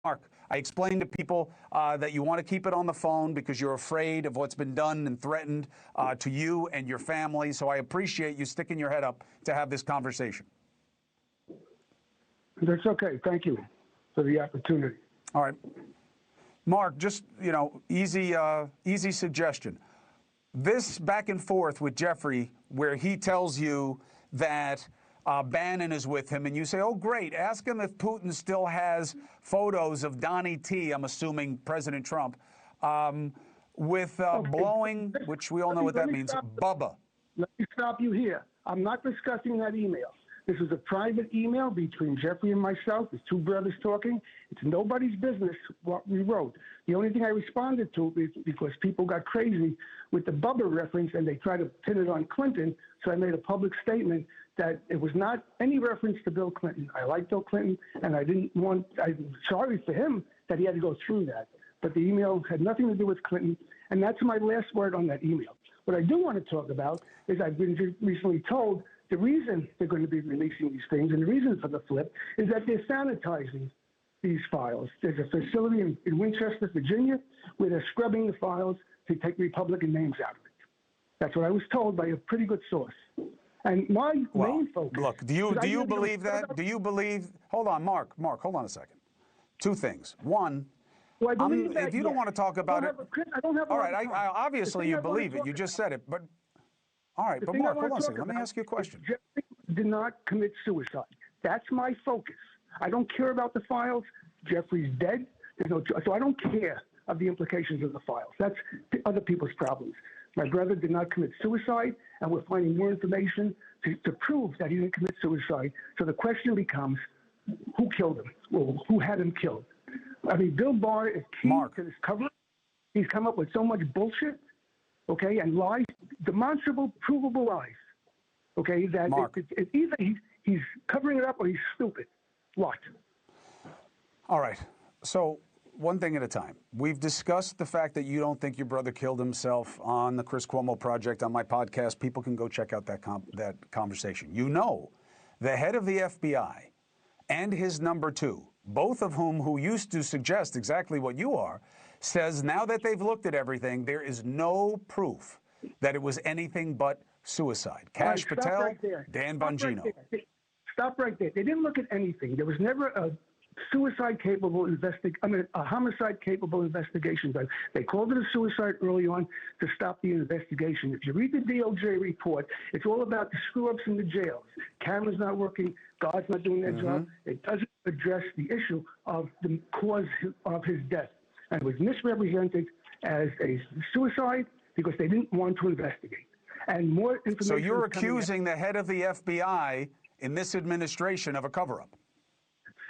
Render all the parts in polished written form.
Mark, I explained to people that you want to keep it on the phone because you're afraid of what's been done and threatened to you and your family. So I appreciate you sticking your head up to have this conversation. That's okay. Thank you for the opportunity. All right. Mark, just, easy suggestion. This back and forth with Jeffrey, where he tells you that Bannon is with him, and you say, oh, great, ask him if Putin still has photos of Donnie T, I'm assuming President Trump, with blowing, which we all know what that means, Bubba. Let me stop you here. I'm not discussing that email. This was a private email between Jeffrey and myself. There's two brothers talking. It's nobody's business what we wrote. The only thing I responded to is because people got crazy with the Bubba reference and they tried to pin it on Clinton. So I made a public statement that it was not any reference to Bill Clinton. I like Bill Clinton, and I'm sorry for him that he had to go through that. But the email had nothing to do with Clinton, and that's my last word on that email. What I do want to talk about is I've been recently told the reason they're going to be releasing these things and the reason for the flip is that they're sanitizing these files. There's a facility in Winchester, Virginia, where they're scrubbing the files to take Republican names out of it. That's what I was told by a pretty good source. And my main focus. Look, do you believe that? Do you believe? Hold on, Mark, hold on a second. Two things. One, well, I believe that, if you don't want to talk about it, I don't have. All right, obviously you believe it. You just said it, but all right. But Mark, hold on a second. Let me ask you a question. Jeffrey did not commit suicide. That's my focus. I don't care about the files. Jeffrey's dead. So I don't care of the implications of the files. That's other people's problems. My brother did not commit suicide, and we're finding more information to prove that he didn't commit suicide. So the question becomes, who killed him? Well, who had him killed? I mean, Bill Barr is key to this cover. He's come up with so much bullshit, okay, and lies, demonstrable, provable lies, okay, that it's either he's covering it up or he's stupid. What? All right. So one thing at a time. We've discussed the fact that you don't think your brother killed himself on the Chris Cuomo Project on my podcast. People can go check out that conversation. You know, the head of the FBI and his number two, both of who used to suggest exactly what you are, says now that they've looked at everything, there is no proof that it was anything but suicide. Kash Patel, Dan Bongino. Stop right there. They didn't look at anything. There was never a homicide-capable investigation done. They called it a suicide early on to stop the investigation. If you read the DOJ report, it's all about the screw-ups in the jails. Cameras not working, guards not doing their job. It doesn't address the issue of the cause of his death. And it was misrepresented as a suicide because they didn't want to investigate. And more information. So you're accusing the head of the FBI in this administration of a cover-up?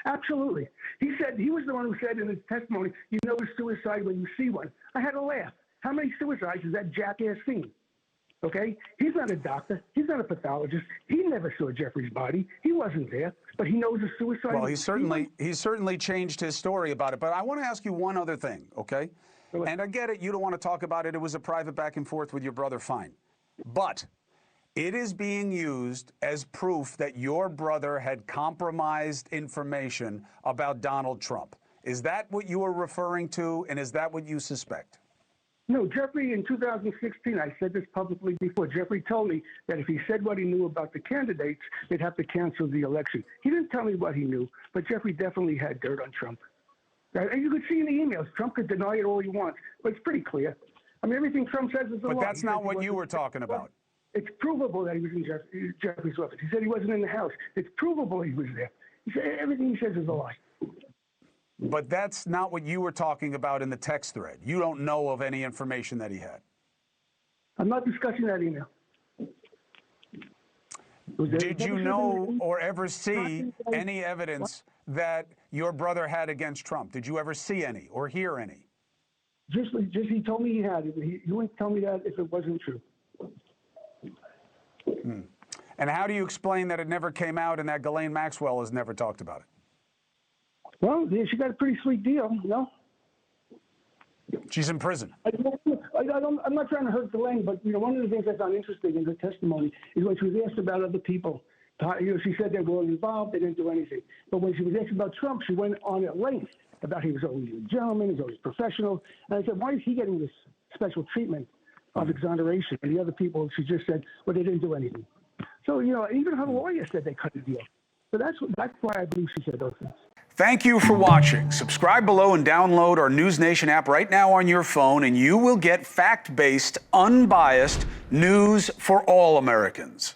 Absolutely. He said, he was the one who said in his testimony, you know it's suicide when you see one. I had to laugh. How many suicides has that jackass seen? Okay? He's not a doctor. He's not a pathologist. He never saw Jeffrey's body. He wasn't there, but he knows it's suicide. Well, he's certainly changed his story about it. But I want to ask you one other thing, okay? And I get it. You don't want to talk about it. It was a private back and forth with your brother. Fine. But it is being used as proof that your brother had compromised information about Donald Trump. Is that what you are referring to, and is that what you suspect? No, Jeffrey, in 2016, I said this publicly before, Jeffrey told me that if he said what he knew about the candidates, they'd have to cancel the election. He didn't tell me what he knew, but Jeffrey definitely had dirt on Trump. And you could see in the emails, Trump could deny it all he wants, but it's pretty clear. I mean, everything Trump says is a lie. But that's not what you were talking about. It's provable that he was in Jeffrey's office. He said he wasn't in the house. It's provable he was there. He said everything he says is a lie. But that's not what you were talking about in the text thread. You don't know of any information that he had. I'm not discussing that email. Did you know or ever see any evidence that your brother had against Trump? Did you ever see any or hear any? Just he told me he had it. He wouldn't tell me that if it wasn't true. And how do you explain that it never came out and that Ghislaine Maxwell has never talked about it? Well, she got a pretty sweet deal, you know. She's in prison. I'm not trying to hurt Ghislaine, but you know, one of the things I found interesting in her testimony is when she was asked about other people. You know, she said they weren't involved, they didn't do anything. But when she was asked about Trump, she went on at length about he was always a gentleman, he's always professional. And I said, why is he getting this special treatment of exoneration? And the other people, she just said, well, they didn't do anything. So, you know, even her lawyer said they cut the deal. So that's why I believe she said those things. Thank you for watching. Subscribe below and download our NewsNation app right now on your phone, and you will get fact-based, unbiased news for all Americans.